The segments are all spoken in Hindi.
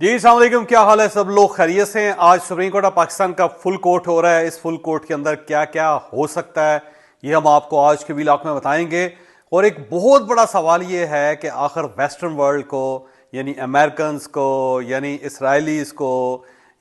जी अस्सलाम वालेकुम, क्या हाल है? सब लोग खैरियत से हैं। आज सुप्रीम कोर्ट ऑफ पाकिस्तान का फुल कोर्ट हो रहा है। इस फुल कोर्ट के अंदर क्या क्या हो सकता है ये हम आपको आज के व्लॉग में बताएंगे। और एक बहुत बड़ा सवाल ये है कि आखिर वेस्टर्न वर्ल्ड को, यानी अमेरिकन को, यानी इसराइलीज को,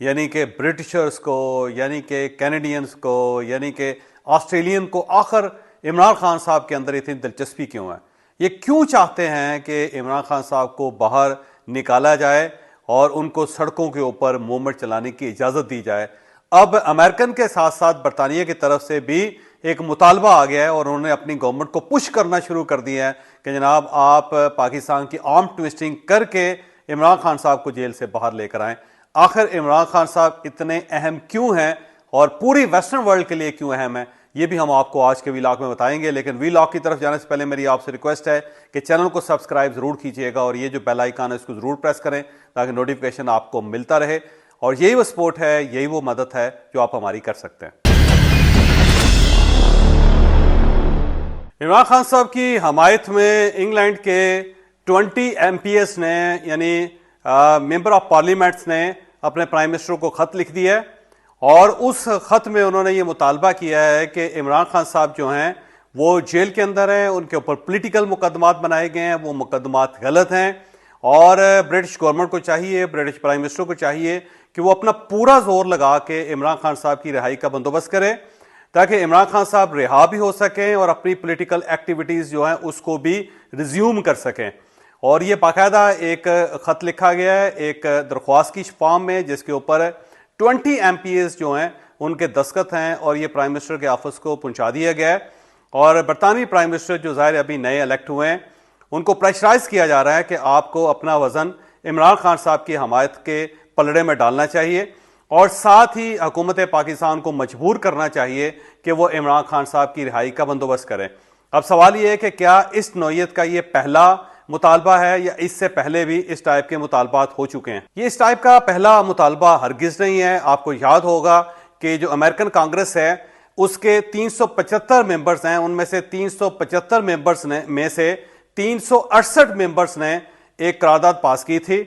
यानी कि ब्रिटिशर्स को, यानी कि कैनेडियंस को, यानी कि ऑस्ट्रेलियन को, आखिर इमरान खान साहब के अंदर इतनी दिलचस्पी क्यों है? ये क्यों चाहते हैं कि इमरान खान साहब को बाहर निकाला जाए और उनको सड़कों के ऊपर मूवमेंट चलाने की इजाज़त दी जाए? अब अमेरिकन के साथ साथ बरतानिया की तरफ से भी एक मुतालबा आ गया है और उन्होंने अपनी गवर्नमेंट को पुश करना शुरू कर दिया है कि जनाब आप पाकिस्तान की आर्म ट्विस्टिंग करके इमरान खान साहब को जेल से बाहर लेकर आएँ। आखिर इमरान खान साहब इतने अहम क्यों हैं और पूरी वेस्टर्न वर्ल्ड के लिए क्यों अहम है, ये भी हम आपको आज के व्लॉग में बताएंगे। लेकिन व्लॉग की तरफ जाने से पहले मेरी आपसे रिक्वेस्ट है कि चैनल को सब्सक्राइब जरूर कीजिएगा और ये जो बेल आइकन है इसको जरूर प्रेस करें ताकि नोटिफिकेशन आपको मिलता रहे। और यही वो सपोर्ट है, यही वो मदद है जो आप हमारी कर सकते हैं। इमरान खान साहब की हमायत में इंग्लैंड के 20 MPs ने, यानी मेंबर ऑफ पार्लियामेंट्स ने अपने प्राइम मिनिस्टर को खत लिख दिया है और उस खत में उन्होंने ये मुतालबा किया है कि इमरान खान साहब जो हैं वो जेल के अंदर हैं, उनके ऊपर पॉलिटिकल मुकदमात बनाए गए हैं, वो मुकदमात गलत हैं और ब्रिटिश गवर्नमेंट को चाहिए, ब्रिटिश प्राइम मिनिस्टर को चाहिए कि वो अपना पूरा जोर लगा के इमरान खान साहब की रिहाई का बंदोबस्त करें ताकि इमरान खान साहब रिहा भी हो सकें और अपनी पॉलिटिकल एक्टिविटीज़ जो हैं उसको भी रिज्यूम कर सकें। और ये बाकायदा एक खत लिखा गया है एक दरख्वास्त की फॉर्म में जिसके ऊपर 20 MPs जो हैं उनके दस्तखत हैं और ये प्राइम मिनिस्टर के ऑफिस को पहुंचा दिया गया है। और बरतानवी प्राइम मिनिस्टर जो ज़ाहिर अभी नए इलेक्ट हुए हैं उनको प्रेशराइज किया जा रहा है कि आपको अपना वज़न इमरान खान साहब की हमायत के पलड़े में डालना चाहिए और साथ ही हुकूमत पाकिस्तान को मजबूर करना चाहिए कि वो इमरान खान साहब की रिहाई का बंदोबस्त करें। अब सवाल ये है कि क्या इस नौयत का ये पहला मुतालबा है या इससे पहले भी इस टाइप के मुतालबात हो चुके हैं? ये इस टाइप का पहला मुतालबा हरगिज नहीं है। आपको याद होगा कि जो अमेरिकन कांग्रेस है उसके 375 मेंबर्स हैं, उनमें से 375 मेंबर्स ने में से 368 मेंबर्स ने एक करारदाद पास की थी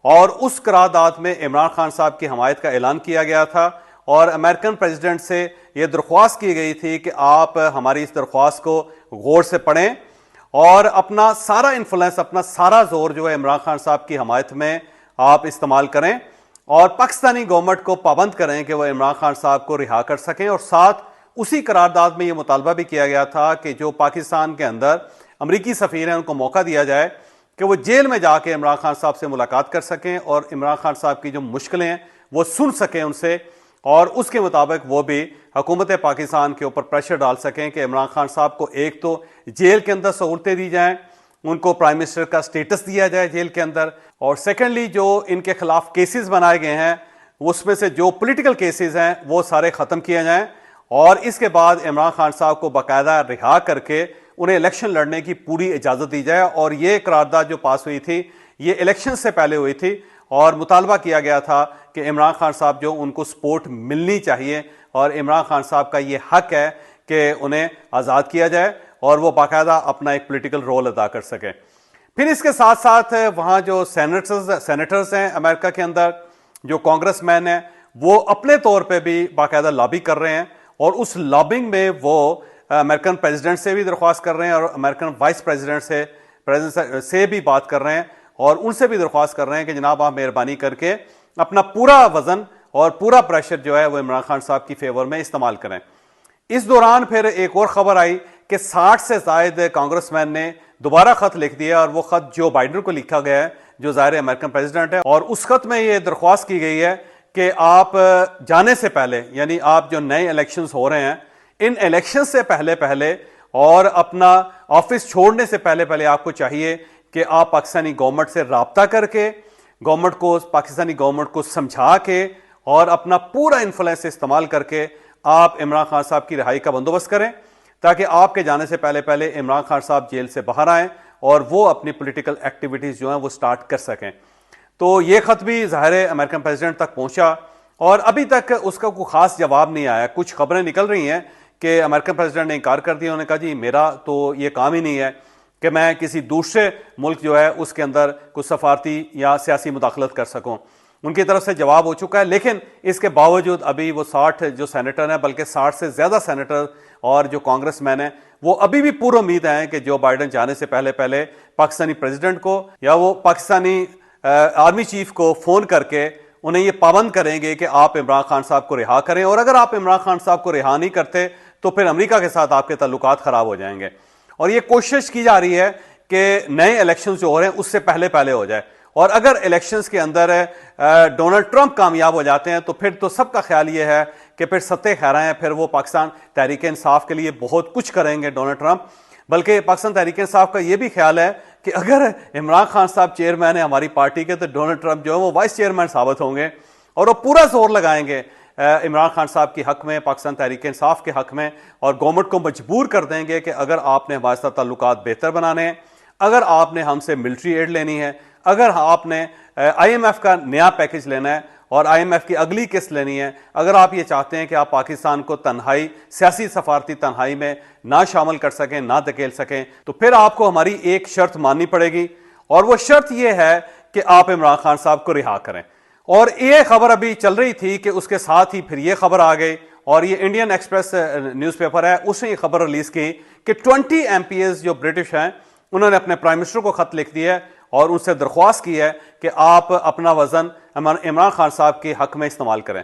और उस करारदाद में इमरान खान साहब की हमायत का ऐलान किया गया था और अमेरिकन प्रेसिडेंट से यह दरख्वास्त की गई थी कि आप हमारी इस दरख्वास्त को गौर से पढ़ें और अपना सारा इन्फ्लुएंस, अपना सारा जोर जो है इमरान खान साहब की हमायत में आप इस्तेमाल करें और पाकिस्तानी गवर्नमेंट को पाबंद करें कि वह इमरान खान साहब को रिहा कर सकें। और साथ उसी करारदाद में यह मुतालबा भी किया गया था कि जो पाकिस्तान के अंदर अमरीकी सफ़ीर हैं उनको मौका दिया जाए कि वो जेल में जाके इमरान खान साहब से मुलाकात कर सकें और इमरान खान साहब की जो मुश्किलें हैं वो सुन सकें उनसे और उसके मुताबिक वो भी हुकूमत पाकिस्तान के ऊपर प्रेशर डाल सकें कि इमरान खान साहब को एक तो जेल के अंदर सहूलतें दी जाएं, उनको प्राइम मिनिस्टर का स्टेटस दिया जाए जेल के अंदर, और सेकेंडली जो इनके खिलाफ केसेस बनाए गए हैं उसमें से जो पॉलिटिकल केसेस हैं वो सारे ख़त्म किए जाएं और इसके बाद इमरान खान साहब को बाकायदा रिहा करके उन्हें इलेक्शन लड़ने की पूरी इजाज़त दी जाए। और ये करारदाद जो पास हुई थी ये इलेक्शन से पहले हुई थी और मुतालबा किया गया था कि इमरान खान साहब जो उनको सपोर्ट मिलनी चाहिए और इमरान खान साहब का ये हक है कि उन्हें आज़ाद किया जाए और वो बाकायदा अपना एक पॉलिटिकल रोल अदा कर सकें। फिर इसके साथ साथ वहाँ जो सेनेटर्स हैं अमेरिका के अंदर, जो कांग्रेसमैन हैं, वो अपने तौर पे भी बाकायदा लॉबी कर रहे हैं और उस लॉबिंग में वो अमेरिकन प्रेसिडेंट से भी दरख्वास्त कर रहे हैं और अमेरिकन वाइस प्रेसिडेंट से भी बात कर रहे हैं और उनसे भी दरख्वास्त कर रहे हैं कि जनाब आप मेहरबानी करके अपना पूरा वजन और पूरा प्रेशर जो है वो इमरान खान साहब की फेवर में इस्तेमाल करें। इस दौरान फिर एक और खबर आई कि 60 से ज्यादा कांग्रेसमैन ने दोबारा खत लिख दिया और वो खत जो बाइडेन को लिखा गया है जो ज़ाहिर अमेरिकन प्रेसिडेंट है, और उस खत में ये दरख्वास्त की गई है कि आप जाने से पहले, यानी आप जो नए इलेक्शंस हो रहे हैं इन इलेक्शन से पहले और अपना ऑफिस छोड़ने से पहले आपको चाहिए कि आप पाकिस्तानी गवर्नमेंट से राब्ता करके पाकिस्तानी गवर्नमेंट को समझा के और अपना पूरा इन्फ्लुएंस इस्तेमाल करके आप इमरान खान साहब की रिहाई का बंदोबस्त करें ताकि आपके जाने से पहले इमरान खान साहब जेल से बाहर आएँ और वो अपनी पॉलिटिकल एक्टिविटीज़ जो हैं वो स्टार्ट कर सकें। तो ये खत भी ज़ाहिर अमेरिकन प्रेसिडेंट तक पहुंचा और अभी तक उसका कोई खास जवाब नहीं आया। कुछ खबरें निकल रही हैं कि अमेरिकन प्रेसिडेंट ने इनकार कर दिया, उन्होंने कहा जी मेरा तो ये काम ही नहीं है कि मैं किसी दूसरे मुल्क जो है उसके अंदर कुछ सफारती या सियासी मुदाखलत कर सकूं। उनकी तरफ से जवाब हो चुका है। लेकिन इसके बावजूद अभी वो 60 जो सेनेटर हैं, बल्कि 60 से ज्यादा सेनेटर और जो कांग्रेसमैन हैं, वो अभी भी पूरी उम्मीद है कि जो बाइडेन जाने से पहले पहले पाकिस्तानी प्रेसिडेंट को या वो पाकिस्तानी आर्मी चीफ को फोन करके उन्हें ये पाबंद करेंगे कि आप इमरान खान साहब को रिहा करें, और अगर आप इमरान खान साहब को रिहा नहीं करते तो फिर अमेरिका के साथ आपके ताल्लुकात खराब हो जाएंगे। और ये कोशिश की जा रही है कि नए इलेक्शंस जो हो रहे हैं उससे पहले पहले हो जाए, और अगर इलेक्शंस के अंदर डोनाल्ड ट्रंप कामयाब हो जाते हैं तो फिर तो सबका ख्याल ये है कि फिर सत्ते खैरा हैं, फिर वो पाकिस्तान तहरीक इंसाफ के लिए बहुत कुछ करेंगे डोनाल्ड ट्रंप। बल्कि पाकिस्तान तहरीक इंसाफ का ये भी ख्याल है कि अगर इमरान खान साहब चेयरमैन है हमारी पार्टी के, तो डोनाल्ड ट्रंप जो है वो वाइस चेयरमैन साबित होंगे, और वो पूरा जोर लगाएंगे इमरान खान साहब के हक में, पाकिस्तान तहरीक इंसाफ के हक में, और गवर्नमेंट को मजबूर कर देंगे कि अगर आपने हमारे साथ ताल्लुकात बेहतर बनाने हैं, अगर आपने हमसे मिलिट्री एड लेनी है, अगर आपने IMF का नया पैकेज लेना है और IMF की अगली किस्त लेनी है, अगर आप ये चाहते हैं कि आप पाकिस्तान को तन्हाई, सियासी सफारती तन्हाई में ना शामिल कर सकें, ना धकेल सकें, तो फिर आपको हमारी एक शर्त माननी पड़ेगी, और वो शर्त यह है कि आप इमरान खान साहब को रिहा करें। और ये खबर अभी चल रही थी कि उसके साथ ही फिर ये खबर आ गई, और ये इंडियन एक्सप्रेस न्यूज़पेपर है, उसने ये खबर रिलीज की कि 20 MPs जो ब्रिटिश हैं उन्होंने अपने प्राइम मिनिस्टर को खत लिख दिया है और उनसे दरख्वास्त की है कि आप अपना वजन इमरान खान साहब के हक में इस्तेमाल करें।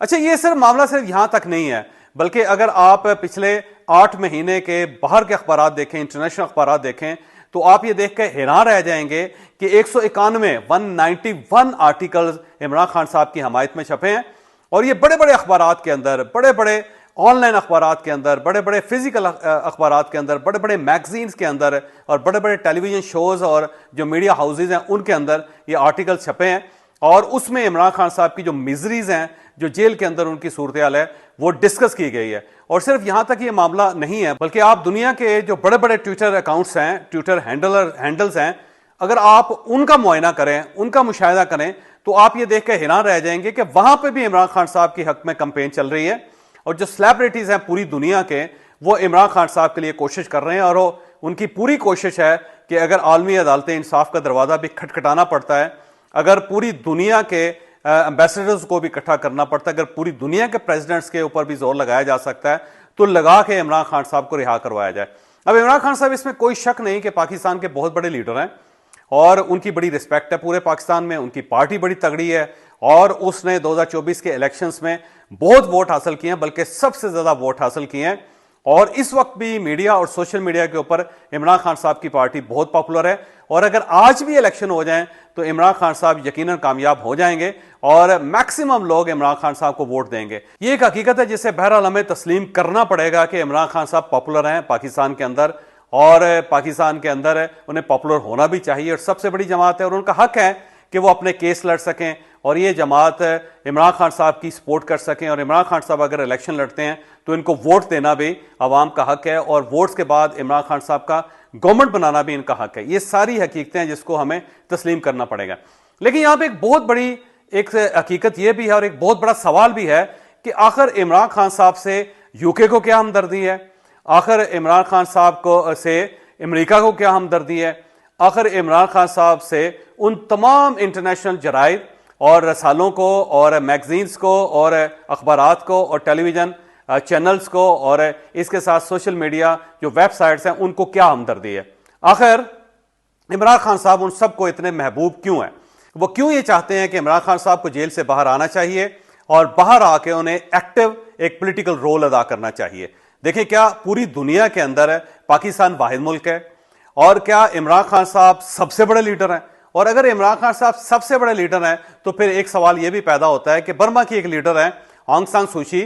अच्छा, ये सिर्फ मामला सिर्फ यहां तक नहीं है, बल्कि अगर आप पिछले 8 महीने के बाहर के अखबार देखें, इंटरनेशनल अखबार देखें, तो आप ये देख के हैरान रह जाएंगे कि 191 आर्टिकल्स इमरान खान साहब की हमायत में छपे हैं। और ये बड़े बड़े अखबार के अंदर, बड़े बड़े ऑनलाइन अखबार के अंदर, बड़े बड़े फिजिकल अखबार के अंदर, बड़े बड़े मैगजीन्स के अंदर, और बड़े बड़े टेलीविजन शोज और जो मीडिया हाउसेज हैं उनके अंदर ये आर्टिकल छपे हैं, और उसमें इमरान खान साहब की जो मिजरीज हैं, जो जेल के अंदर उनकी सूरत हाल है, वो डिस्कस की गई है। और सिर्फ यहां तक ये मामला नहीं है, बल्कि आप दुनिया के जो बड़े बड़े ट्विटर अकाउंट्स हैं, ट्विटर हैंडल्स हैं, अगर आप उनका मुआयना करें, उनका मुशाहिदा करें, तो आप ये देख के हैरान रह जाएंगे कि वहां पर भी इमरान खान साहब के हक में कंपेन चल रही है, और जो सेलिब्रिटीज हैं पूरी दुनिया के, वो इमरान खान साहब के लिए कोशिश कर रहे हैं, और उनकी पूरी कोशिश है कि अगर आलमी अदालत इंसाफ का दरवाजा भी खटखटाना पड़ता है, अगर पूरी दुनिया के एम्बेसडर्स को भी इकट्ठा करना पड़ता है, अगर पूरी दुनिया के प्रेसिडेंट्स के ऊपर भी जोर लगाया जा सकता है, तो लगा के इमरान खान साहब को रिहा करवाया जाए। अब इमरान खान साहब, इसमें कोई शक नहीं कि पाकिस्तान के बहुत बड़े लीडर हैं और उनकी बड़ी रिस्पेक्ट है पूरे पाकिस्तान में, उनकी पार्टी बड़ी तगड़ी है, और उसने 2024 के इलेक्शंस में बहुत वोट हासिल किए हैं, बल्कि सबसे ज्यादा वोट हासिल किए हैं। और इस वक्त भी मीडिया और सोशल मीडिया के ऊपर इमरान खान साहब की पार्टी बहुत पॉपुलर है, और अगर आज भी इलेक्शन हो जाएं तो इमरान खान साहब यकीनन कामयाब हो जाएंगे, और मैक्सिमम लोग इमरान खान साहब को वोट देंगे। ये एक हकीकत है जिसे बहरहाल हमें तस्लीम करना पड़ेगा कि इमरान खान साहब पॉपुलर हैं पाकिस्तान के अंदर, और पाकिस्तान के अंदर उन्हें पॉपुलर होना भी चाहिए, और सबसे बड़ी जमात है और उनका हक है कि वो अपने केस लड़ सकें, और ये जमात इमरान खान साहब की सपोर्ट कर सकें। और इमरान खान साहब अगर इलेक्शन लड़ते हैं तो इनको वोट देना भी आवाम का हक है, और वोट्स के बाद इमरान खान साहब का गवर्नमेंट बनाना भी इनका हक है। ये सारी हकीकतें हैं जिसको हमें तस्लीम करना पड़ेगा। लेकिन यहां पर एक बहुत बड़ी एक हकीकत यह भी है, और एक बहुत बड़ा सवाल भी है कि आखिर इमरान खान साहब से यूके को क्या हमदर्दी है, आखिर इमरान खान साहब को से अमेरिका को क्या हमदर्दी है, आखिर इमरान खान साहब से उन तमाम इंटरनेशनल जराइद और रसालों को और मैगजीन्स को और अखबारात को और टेलीविजन चैनल्स को और इसके साथ सोशल मीडिया जो वेबसाइट्स हैं उनको क्या हमदर्दी है। आखिर इमरान खान साहब उन सबको इतने महबूब क्यों हैं, वो क्यों ये चाहते हैं कि इमरान खान साहब को जेल से बाहर आना चाहिए और बाहर आके उन्हें एक्टिव एक पॉलिटिकल रोल अदा करना चाहिए। देखिए, क्या पूरी दुनिया के अंदर पाकिस्तान वाहिद मुल्क है, और क्या इमरान खान साहब सबसे बड़े लीडर हैं? और अगर इमरान खान साहब सबसे बड़े लीडर हैं तो फिर एक सवाल यह भी पैदा होता है कि बर्मा की एक लीडर है आंग सान सूची,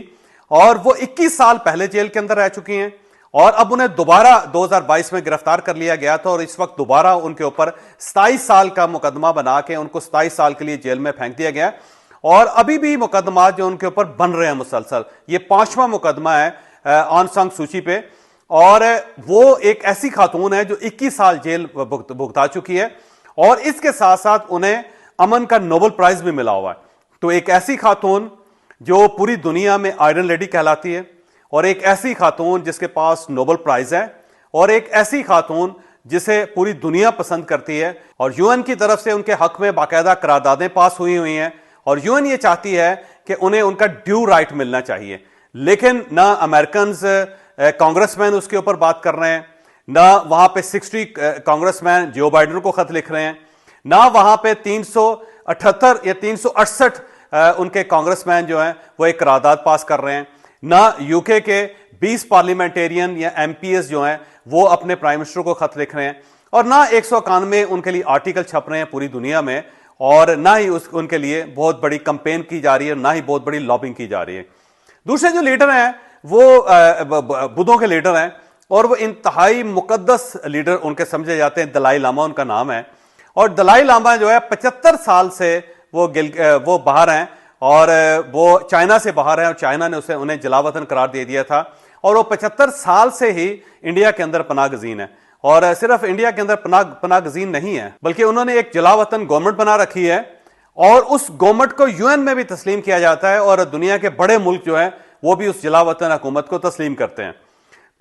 और वो 21 साल पहले जेल के अंदर रह चुकी हैं, और अब उन्हें दोबारा 2022 में गिरफ्तार कर लिया गया था, और इस वक्त दोबारा उनके ऊपर 27 साल का मुकदमा बना के उनको 27 साल के लिए जेल में फेंक दिया गया, और अभी भी मुकदमा जो उनके ऊपर बन रहे हैं मुसलसल। ये 5वां मुकदमा है आंग सान सूची पे, और वो एक ऐसी खातून है जो 21 साल जेल भुगता चुकी है, और इसके साथ साथ उन्हें अमन का नोबेल प्राइज भी मिला हुआ है। तो एक ऐसी खातून जो पूरी दुनिया में आयरन लेडी कहलाती है, और एक ऐसी खातून जिसके पास नोबेल प्राइज है, और एक ऐसी खातून जिसे पूरी दुनिया पसंद करती है, और यूएन की तरफ से उनके हक में बाकायदा करारदादें पास हुई हैं, और यूएन ये चाहती है कि उन्हें उनका ड्यू राइट मिलना चाहिए। लेकिन ना अमेरिकन कांग्रेसमैन उसके ऊपर बात कर रहे हैं, ना वहां पे 60 कांग्रेसमैन जो बाइडेन को खत लिख रहे हैं, ना वहां पे 378 या 368 उनके कांग्रेसमैन जो हैं वो एक करारदाद पास कर रहे हैं, ना यूके के 20 पार्लियामेंटेरियन या एमपीएस जो हैं वो अपने प्राइम मिनिस्टर को खत लिख रहे हैं, और ना 191 उनके लिए आर्टिकल छप रहे हैं पूरी दुनिया में, और ना ही उनके लिए बहुत बड़ी कंपेन की जा रही है, ना ही बहुत बड़ी लॉबिंग की जा रही है। दूसरे जो लीडर हैं वो बुद्धों के लीडर हैं, और वो इंतहाई मुकद्दस लीडर उनके समझे जाते हैं। दलाई लामा उनका नाम है, और दलाई लामा जो है 75 साल से वो बाहर हैं, और वो चाइना से बाहर हैं, और चाइना ने उन्हें जलावतन करार दे दिया था, और वो 75 साल से ही इंडिया के अंदर पनाह गजीन है। और सिर्फ इंडिया के अंदर पनाह गजीन नहीं है, बल्कि उन्होंने एक जलावतन गवर्नमेंट बना रखी है, और उस गवर्नमेंट को यूएन में भी तस्लीम किया जाता है, और दुनिया के बड़े मुल्क जो है वो भी उस जलावतन हुकूमत को तस्लीम करते हैं।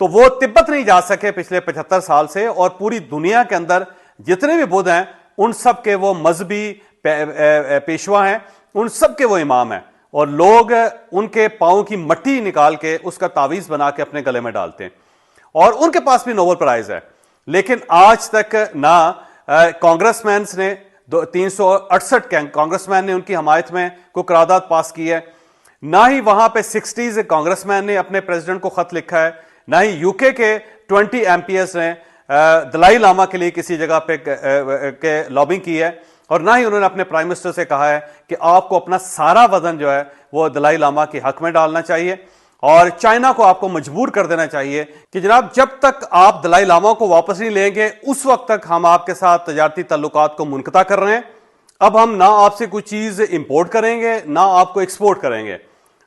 तो वो तिब्बत नहीं जा सके पिछले 75 साल से, और पूरी दुनिया के अंदर जितने भी बुद्ध हैं उन सब के वो मजहबी पेशवा हैं, उन सब के वो इमाम हैं, और लोग उनके पांव की मट्टी निकाल के उसका तावीज बना के अपने गले में डालते हैं, और उनके पास भी नोबेल प्राइज है। लेकिन आज तक ना कांग्रेसमैन ने 368 कांग्रेसमैन ने उनकी हमायत में कोई करारदाद पास की है, ना ही वहां पे 60 कांग्रेसमैन ने अपने प्रेसिडेंट को खत लिखा है, ना ही यूके के 20 एमपीएस ने दलाई लामा के लिए किसी जगह पे लॉबिंग की है, और ना ही उन्होंने अपने प्राइम मिनिस्टर से कहा है कि आपको अपना सारा वजन जो है वो दलाई लामा के हक में डालना चाहिए, और चाइना को आपको मजबूर कर देना चाहिए कि जनाब जब तक आप दलाई लामा को वापस नहीं लेंगे उस वक्त तक हम आपके साथ तजारती ताल्लुकात को मुनक़ता कर रहे हैं। अब हम ना आपसे कोई चीज इंपोर्ट करेंगे ना आपको एक्सपोर्ट करेंगे।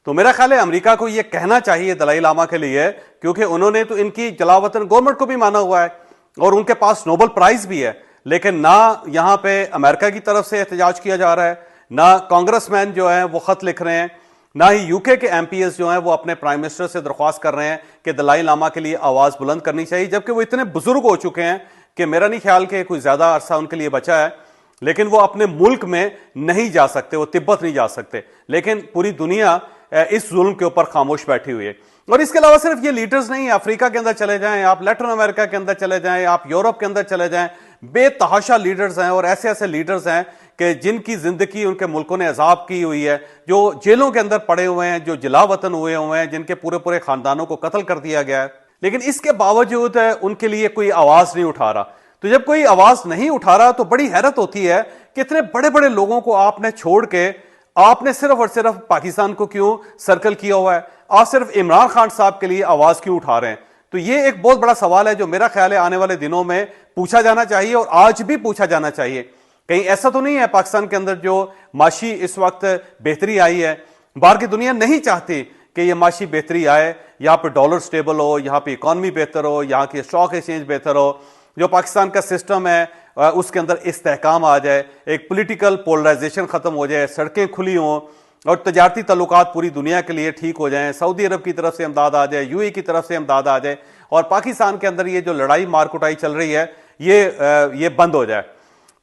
तो मेरा ख्याल है अमेरिका को यह कहना चाहिए दलाई लामा के लिए, क्योंकि उन्होंने तो इनकी जलावतन गवर्नमेंट को भी माना हुआ है, और उनके पास नोबेल प्राइज भी है, लेकिन ना यहां पे अमेरिका की तरफ से एहतजाज किया जा रहा है, ना कांग्रेसमैन जो है वो खत लिख रहे हैं, ना ही यूके के एमपीएस जो हैं वो अपने प्राइम मिनिस्टर से दरख्वास्त कर रहे हैं कि दलाई लामा के लिए आवाज बुलंद करनी चाहिए, जबकि वो इतने बुजुर्ग हो चुके हैं कि मेरा नहीं ख्याल कि कोई ज्यादा अरसा उनके लिए बचा है, लेकिन वो अपने मुल्क में नहीं जा सकते, वो तिब्बत नहीं जा सकते। लेकिन पूरी दुनिया इस जुल्म के ऊपर खामोश बैठी हुई है। और इसके अलावा सिर्फ ये लीडर्स नहीं, अफ्रीका के अंदर चले जाएं, आप लैटिन अमेरिका के अंदर चले जाएं, आप यूरोप के अंदर चले जाएं, बेतहाशा लीडर्स हैं, और ऐसे ऐसे लीडर्स हैं कि जिनकी जिंदगी उनके मुल्कों ने अजाब की हुई है, जो जेलों के अंदर पड़े हुए हैं, जो जलावतन हुए हुए हैं, जिनके पूरे पूरे खानदानों को कत्ल कर दिया गया है, लेकिन इसके बावजूद उनके लिए कोई आवाज नहीं उठा रहा। तो जब कोई आवाज नहीं उठा रहा तो बड़ी हैरत होती है कि इतने बड़े बड़े लोगों को आपने छोड़ के आपने सिर्फ और सिर्फ पाकिस्तान को क्यों सर्कल किया हुआ है, आप सिर्फ इमरान खान साहब के लिए आवाज क्यों उठा रहे हैं। तो ये एक बहुत बड़ा सवाल है जो मेरा ख्याल है आने वाले दिनों में पूछा जाना चाहिए, और आज भी पूछा जाना चाहिए। कहीं ऐसा तो नहीं है पाकिस्तान के अंदर जो माशी इस वक्त बेहतरी आई है, बाहर की दुनिया नहीं चाहती कि ये माशी बेहतरी आए, यहाँ पे डॉलर स्टेबल हो, यहाँ पे इकॉनमी बेहतर हो, यहाँ की स्टॉक एक्सचेंज बेहतर हो, जो पाकिस्तान का सिस्टम है उसके अंदर इस्तेहकाम आ जाए, एक पॉलिटिकल पोलराइजेशन खत्म हो जाए, सड़कें खुली हों, और तजारती ताल्लुकात पूरी दुनिया के लिए ठीक हो जाएं, सऊदी अरब की तरफ से इमदाद आ जाए, यूएई की तरफ से इमदाद आ जाए, और पाकिस्तान के अंदर ये जो लड़ाई मार कुटाई चल रही है ये बंद हो जाए।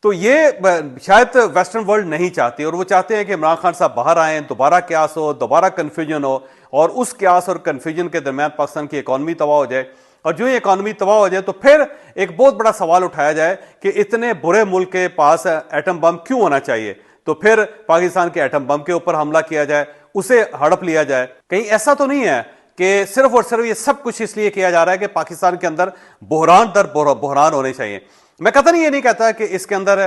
तो ये शायद वेस्टर्न वर्ल्ड नहीं चाहती, और वो चाहते हैं कि इमरान खान साहब बाहर आए, दोबारा क्यास हो, दोबारा कन्फ्यूजन हो, और उस क्यास और कन्फ्यूजन के दरमियान पाकिस्तान की इकॉनमी तबाह हो जाए, और जो ये इकॉनमी तबाह हो जाए तो फिर एक बहुत बड़ा सवाल उठाया जाए कि इतने बुरे मुल्क के पास एटम बम क्यों होना चाहिए, तो फिर पाकिस्तान के एटम बम के ऊपर हमला किया जाए, उसे हड़प लिया जाए। कहीं ऐसा तो नहीं है कि सिर्फ और सिर्फ ये सब कुछ इसलिए किया जा रहा है कि पाकिस्तान के अंदर बहरान दर बहरान होने चाहिए। मैं कतई ये नहीं कहता कि इसके अंदर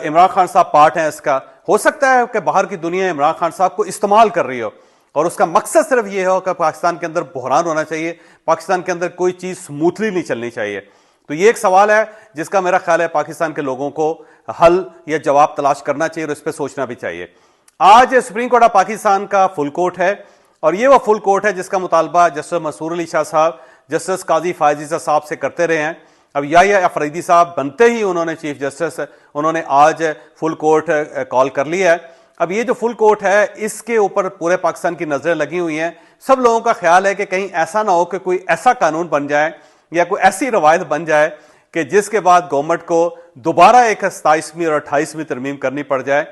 इमरान खान साहब पार्ट हैं, इसका हो सकता है कि बाहर की दुनिया इमरान खान साहब को इस्तेमाल कर रही हो, और उसका मकसद सिर्फ ये हो कि पाकिस्तान के अंदर बहरान होना चाहिए, पाकिस्तान के अंदर कोई चीज स्मूथली नहीं चलनी चाहिए। तो ये एक सवाल है जिसका मेरा ख्याल है पाकिस्तान के लोगों को हल या जवाब तलाश करना चाहिए, और इस पर सोचना भी चाहिए। आज सुप्रीम कोर्ट ऑफ पाकिस्तान का फुल कोर्ट है, और ये वो फुल कोर्ट है जिसका मुतालबा जस्टिस मसूर अली शाह साहब जस्टिस काजी फायजीजा साहब से करते रहे हैं। अब या अफरीदी साहब बनते ही उन्होंने चीफ जस्टिस, उन्होंने आज फुल कोर्ट कॉल कर लिया है। अब ये जो फुल कोर्ट है इसके ऊपर पूरे पाकिस्तान की नजरें लगी हुई हैं। सब लोगों का ख्याल है कि कहीं ऐसा ना हो कि कोई ऐसा कानून बन जाए या कोई ऐसी रवायत बन जाए कि जिसके बाद गवर्नमेंट को दोबारा एक 27वीं और 28वीं तरमीम करनी पड़ जाए,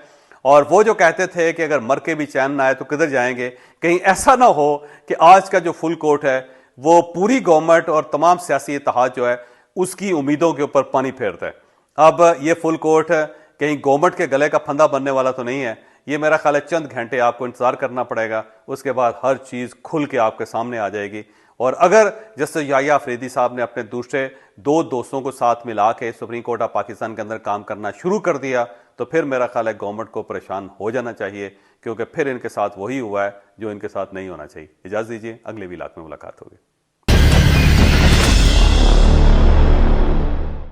और वो जो कहते थे कि अगर मर के भी चैन ना आए तो किधर जाएंगे, कहीं ऐसा ना हो कि आज का जो फुल कोर्ट है वो पूरी गवर्नमेंट और तमाम सियासी इत्तेहाद जो है उसकी उम्मीदों के ऊपर पानी फेरता है। अब ये फुल कोर्ट कहीं गवर्नमेंट के गले का फंदा बनने वाला तो नहीं है। ये मेरा ख्याल है चंद घंटे आपको इंतजार करना पड़ेगा, उसके बाद हर चीज खुल के आपके सामने आ जाएगी। और अगर जस्टिस याहिया अफरीदी साहब ने अपने दूसरे दो दोस्तों को साथ मिला के सुप्रीम कोर्ट ऑफ पाकिस्तान के अंदर काम करना शुरू कर दिया तो फिर मेरा ख्याल है गवर्नमेंट को परेशान हो जाना चाहिए, क्योंकि फिर इनके साथ वही हुआ है जो इनके साथ नहीं होना चाहिए। इजाजत दीजिए, अगले व्लॉग में मुलाकात होगी।